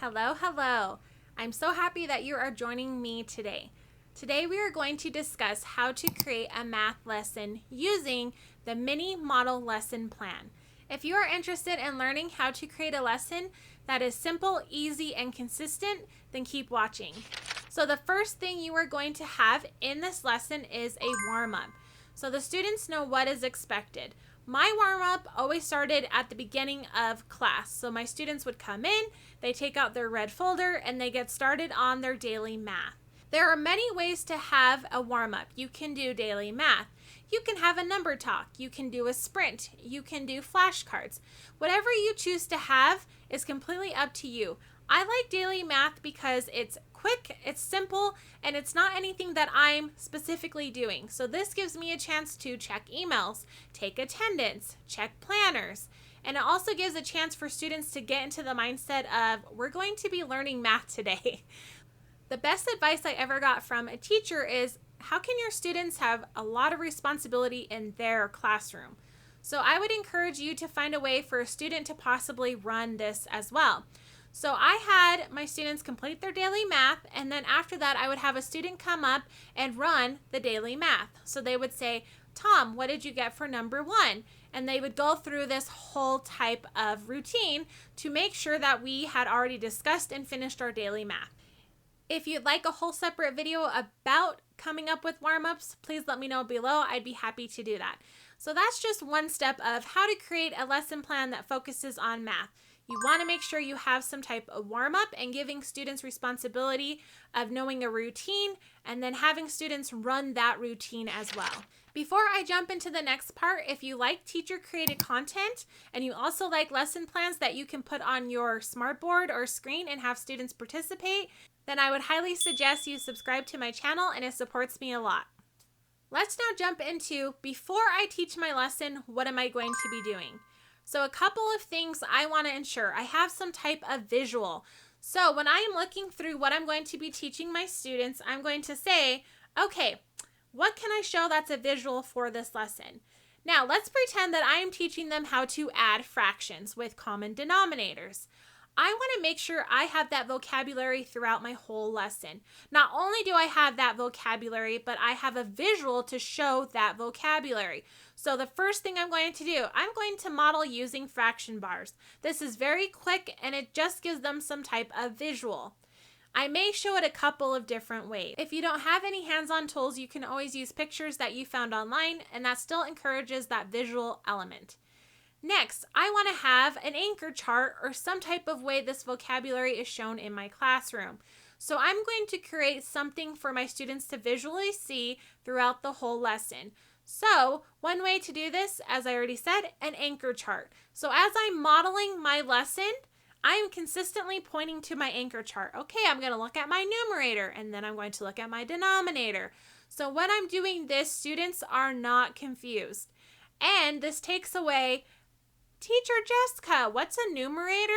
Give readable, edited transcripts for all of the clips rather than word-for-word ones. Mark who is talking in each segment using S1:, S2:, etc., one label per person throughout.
S1: Hello, hello. I'm so happy that you are joining me today. Today we are going to discuss how to create a math lesson using the mini model lesson plan. If you are interested in learning how to create a lesson that is simple, easy, and consistent, then keep watching. So the first thing you are going to have in this lesson is a warm-up. So the students know what is expected. My warm-up always started at the beginning of class. So my students would come in, they take out their red folder, and they get started on their daily math. There are many ways to have a warm-up. You can do daily math. You can have a number talk. You can do a sprint. You can do flashcards. Whatever you choose to have is completely up to you. I like daily math because it's quick, it's simple, and it's not anything that I'm specifically doing. So this gives me a chance to check emails, take attendance, check planners, and it also gives a chance for students to get into the mindset of, we're going to be learning math today. The best advice I ever got from a teacher is, how can your students have a lot of responsibility in their classroom? So I would encourage you to find a way for a student to possibly run this as well. So I had my students complete their daily math, and then after that I would have a student come up and run the daily math. So they would say, Tom, what did you get for number 1? And they would go through this whole type of routine to make sure that we had already discussed and finished our daily math. If you'd like a whole separate video about coming up with warm-ups, please let me know below. I'd be happy to do that. So that's just one step of how to create a lesson plan that focuses on math. You want to make sure you have some type of warm-up and giving students responsibility of knowing a routine and then having students run that routine as well. Before I jump into the next part, if you like teacher-created content and you also like lesson plans that you can put on your smartboard or screen and have students participate, then I would highly suggest you subscribe to my channel, and it supports me a lot. Let's now jump into, before I teach my lesson, what am I going to be doing? So a couple of things I want to ensure. I have some type of visual. So when I am looking through what I'm going to be teaching my students, I'm going to say, okay, what can I show that's a visual for this lesson? Now let's pretend that I am teaching them how to add fractions with common denominators. I want to make sure I have that vocabulary throughout my whole lesson. Not only do I have that vocabulary, but I have a visual to show that vocabulary. So the first thing I'm going to do, I'm going to model using fraction bars. This is very quick and it just gives them some type of visual. I may show it a couple of different ways. If you don't have any hands-on tools, you can always use pictures that you found online, and that still encourages that visual element. Next, I want to have an anchor chart or some type of way this vocabulary is shown in my classroom. So I'm going to create something for my students to visually see throughout the whole lesson. So one way to do this, as I already said, an anchor chart. So as I'm modeling my lesson, I am consistently pointing to my anchor chart. Okay, I'm going to look at my numerator, and then I'm going to look at my denominator. So when I'm doing this, students are not confused. And this takes away, Teacher Jessica, what's a numerator?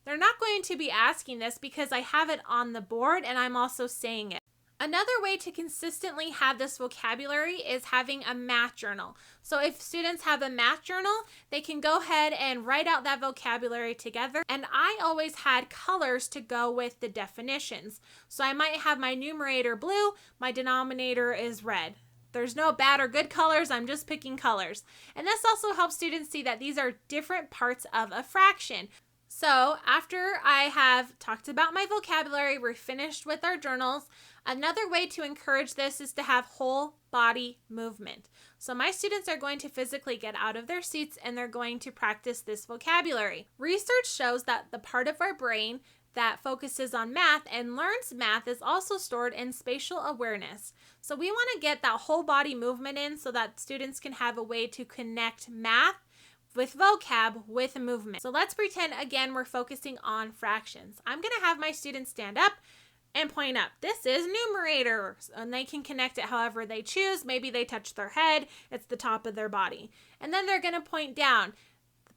S1: They're not going to be asking this because I have it on the board and I'm also saying it. Another way to consistently have this vocabulary is having a math journal. So if students have a math journal, they can go ahead and write out that vocabulary together. And I always had colors to go with the definitions. So I might have my numerator blue, my denominator is red. There's no bad or good colors, I'm just picking colors. And this also helps students see that these are different parts of a fraction. So after I have talked about my vocabulary, we're finished with our journals. Another way to encourage this is to have whole body movement. So my students are going to physically get out of their seats and they're going to practice this vocabulary. Research shows that the part of our brain that focuses on math and learns math is also stored in spatial awareness. So we want to get that whole body movement in so that students can have a way to connect math with vocab with movement. So let's pretend again we're focusing on fractions. I'm going to have my students stand up and point up. This is numerator, and they can connect it however they choose. Maybe they touch their head, it's the top of their body. And then they're going to point down.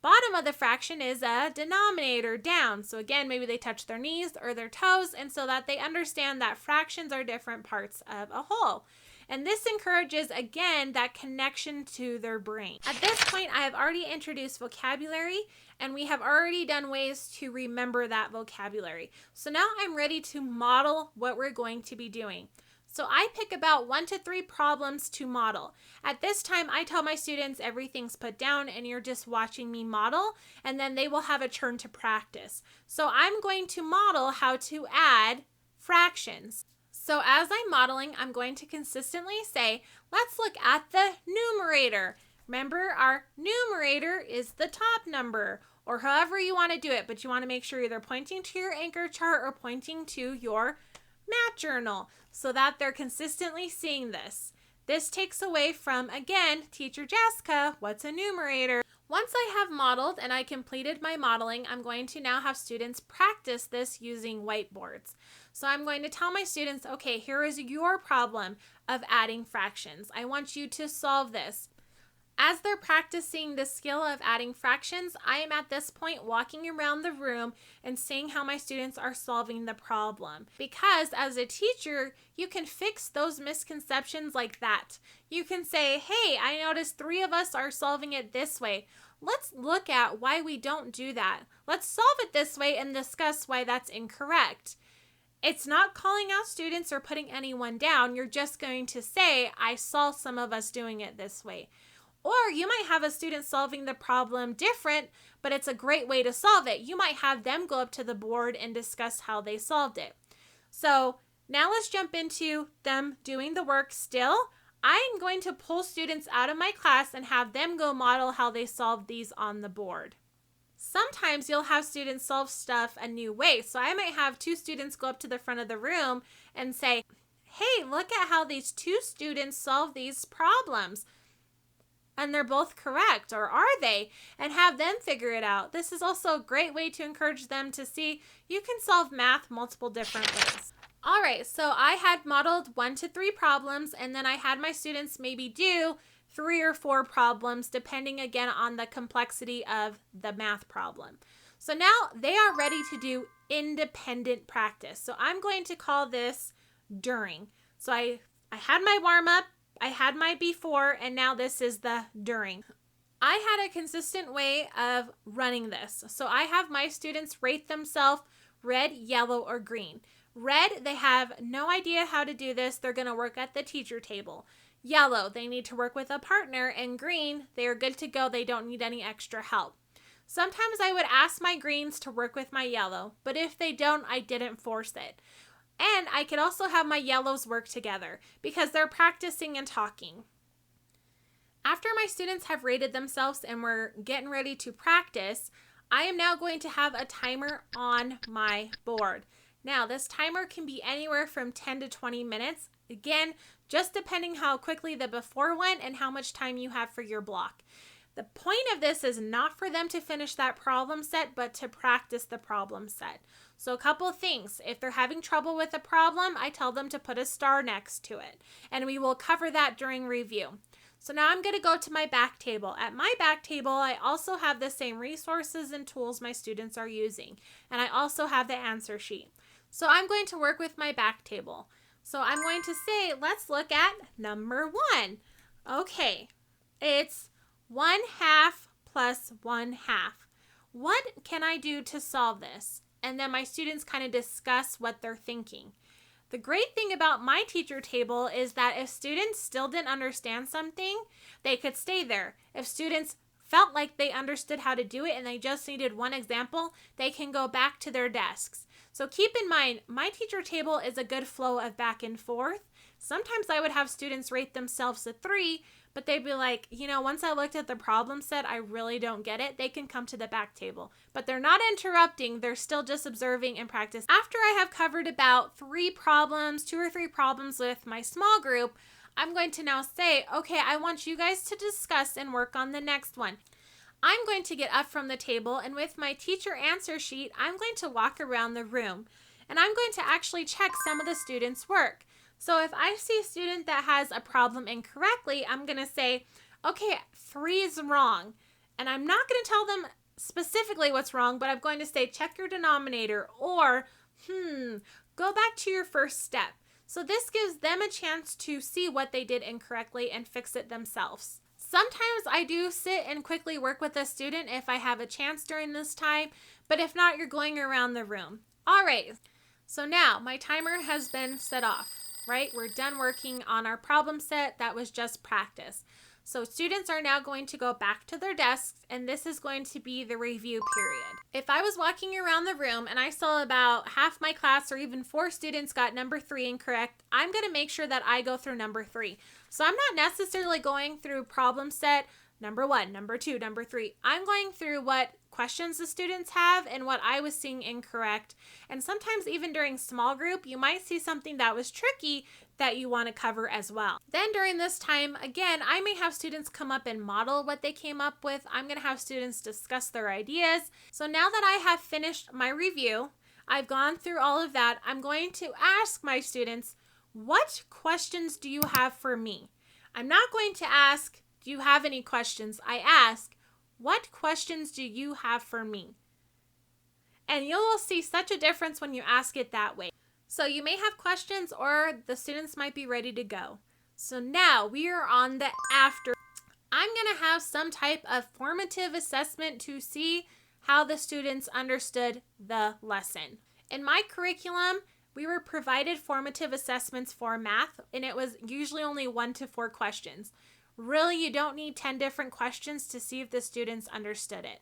S1: Bottom of the fraction is a denominator, down. So again, maybe they touch their knees or their toes, and so that they understand that fractions are different parts of a whole. And this encourages, again, that connection to their brain. At this point, I have already introduced vocabulary, and we have already done ways to remember that vocabulary. So now I'm ready to model what we're going to be doing. So I pick about 1 to 3 problems to model. At this time, I tell my students everything's put down and you're just watching me model, and then they will have a turn to practice. So I'm going to model how to add fractions. So as I'm modeling, I'm going to consistently say, let's look at the numerator. Remember, our numerator is the top number, or however you want to do it, but you want to make sure you're either pointing to your anchor chart or pointing to your math journal so that they're consistently seeing this. This takes away from, again, Teacher Jessica, what's a numerator? Once I have modeled and I completed my modeling, I'm going to now have students practice this using whiteboards. So I'm going to tell my students, okay, here is your problem of adding fractions. I want you to solve this. As they're practicing the skill of adding fractions, I am at this point walking around the room and seeing how my students are solving the problem. Because as a teacher, you can fix those misconceptions like that. You can say, hey, I noticed 3 of us are solving it this way. Let's look at why we don't do that. Let's solve it this way and discuss why that's incorrect. It's not calling out students or putting anyone down. You're just going to say, I saw some of us doing it this way. Or you might have a student solving the problem different, but it's a great way to solve it. You might have them go up to the board and discuss how they solved it. So now let's jump into them doing the work still. I'm going to pull students out of my class and have them go model how they solved these on the board. Sometimes you'll have students solve stuff a new way. So I might have 2 students go up to the front of the room and say, hey, look at how these 2 students solve these problems. And they're both correct, or are they? And have them figure it out. This is also a great way to encourage them to see you can solve math multiple different ways. All right, so I had modeled 1 to 3 problems, and then I had my students maybe do 3 or 4 problems, depending again on the complexity of the math problem. So now they are ready to do independent practice. So I'm going to call this during. So I had my warm up. I had my before, and now this is the during. I had a consistent way of running this. So I have my students rate themselves red, yellow, or green. Red, they have no idea how to do this. They're going to work at the teacher table. Yellow, they need to work with a partner. And green, they are good to go. They don't need any extra help. Sometimes I would ask my greens to work with my yellow, but if they don't, I didn't force it. And I could also have my yellows work together because they're practicing and talking. After my students have rated themselves and we're getting ready to practice, I am now going to have a timer on my board. Now, this timer can be anywhere from 10 to 20 minutes. Again, just depending how quickly the before went and how much time you have for your block. The point of this is not for them to finish that problem set, but to practice the problem set. So a couple of things. If they're having trouble with a problem, I tell them to put a star next to it. And we will cover that during review. So now I'm going to go to my back table. At my back table, I also have the same resources and tools my students are using. And I also have the answer sheet. So I'm going to work with my back table. So I'm going to say, let's look at number 1. Okay, it's 1/2 plus 1/2. What can I do to solve this? And then my students kind of discuss what they're thinking. The great thing about my teacher table is that if students still didn't understand something, they could stay there. If students felt like they understood how to do it and they just needed one example, they can go back to their desks. So keep in mind, my teacher table is a good flow of back and forth. Sometimes I would have students rate themselves a 3, but they'd be like, once I looked at the problem set, I really don't get it. They can come to the back table, but they're not interrupting. They're still just observing and practice. After I have covered about 3 problems, 2 or 3 problems with my small group, I'm going to now say, okay, I want you guys to discuss and work on the next one. I'm going to get up from the table, and with my teacher answer sheet, I'm going to walk around the room, and I'm going to actually check some of the students' work. So if I see a student that has a problem incorrectly, I'm going to say, okay, 3 is wrong. And I'm not going to tell them specifically what's wrong, but I'm going to say, check your denominator, or, go back to your first step. So this gives them a chance to see what they did incorrectly and fix it themselves. Sometimes I do sit and quickly work with a student if I have a chance during this time, but if not, you're going around the room. All right, so now my timer has been set off, right? We're done working on our problem set. That was just practice. So students are now going to go back to their desks, and this is going to be the review period. If I was walking around the room and I saw about half my class or even 4 students got number 3 incorrect, I'm going to make sure that I go through number 3. So I'm not necessarily going through problem set number 1, number 2, number 3. I'm going through what questions the students have and what I was seeing incorrect. And sometimes even during small group, you might see something that was tricky that you want to cover as well. Then during this time, again, I may have students come up and model what they came up with. I'm going to have students discuss their ideas. So now that I have finished my review, I've gone through all of that, I'm going to ask my students, what questions do you have for me? I'm not going to ask, do you have any questions? I ask, what questions do you have for me? And you'll see such a difference when you ask it that way. So you may have questions or the students might be ready to go. So now we are on the after. I'm going to have some type of formative assessment to see how the students understood the lesson. In my curriculum, we were provided formative assessments for math, and it was usually only 1 to 4 questions. Really, you don't need 10 different questions to see if the students understood it.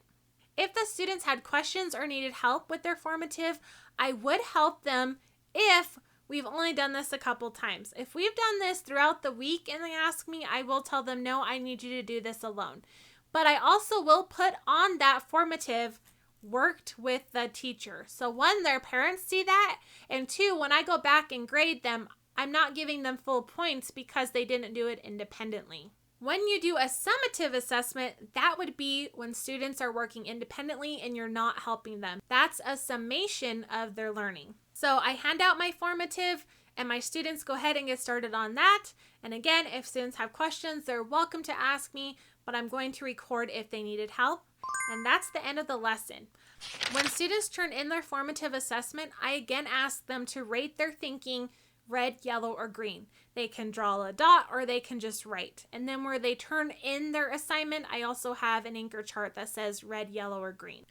S1: If the students had questions or needed help with their formative, I would help them if we've only done this a couple times. If we've done this throughout the week and they ask me, I will tell them, no, I need you to do this alone. But I also will put on that formative worked with the teacher. So 1, their parents see that, and 2, when I go back and grade them, I'm not giving them full points because they didn't do it independently. When you do a summative assessment, that would be when students are working independently and you're not helping them. That's a summation of their learning. So I hand out my formative and my students go ahead and get started on that. And again, if students have questions, they're welcome to ask me, but I'm going to record if they needed help. And that's the end of the lesson. When students turn in their formative assessment, I again ask them to rate their thinking red, yellow, or green. They can draw a dot or they can just write. And then where they turn in their assignment, I also have an anchor chart that says red, yellow, or green.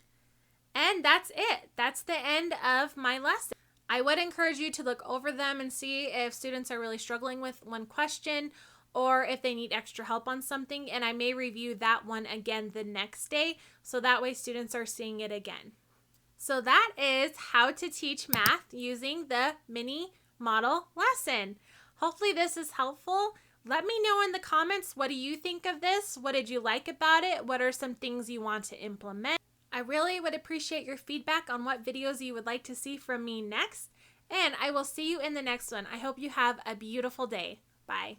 S1: And that's it. That's the end of my lesson. I would encourage you to look over them and see if students are really struggling with one question or if they need extra help on something. And I may review that one again the next day, so that way students are seeing it again. So that is how to teach math using the mini model lesson. Hopefully this is helpful. Let me know in the comments, what do you think of this? What did you like about it? What are some things you want to implement? I really would appreciate your feedback on what videos you would like to see from me next. And I will see you in the next one. I hope you have a beautiful day. Bye.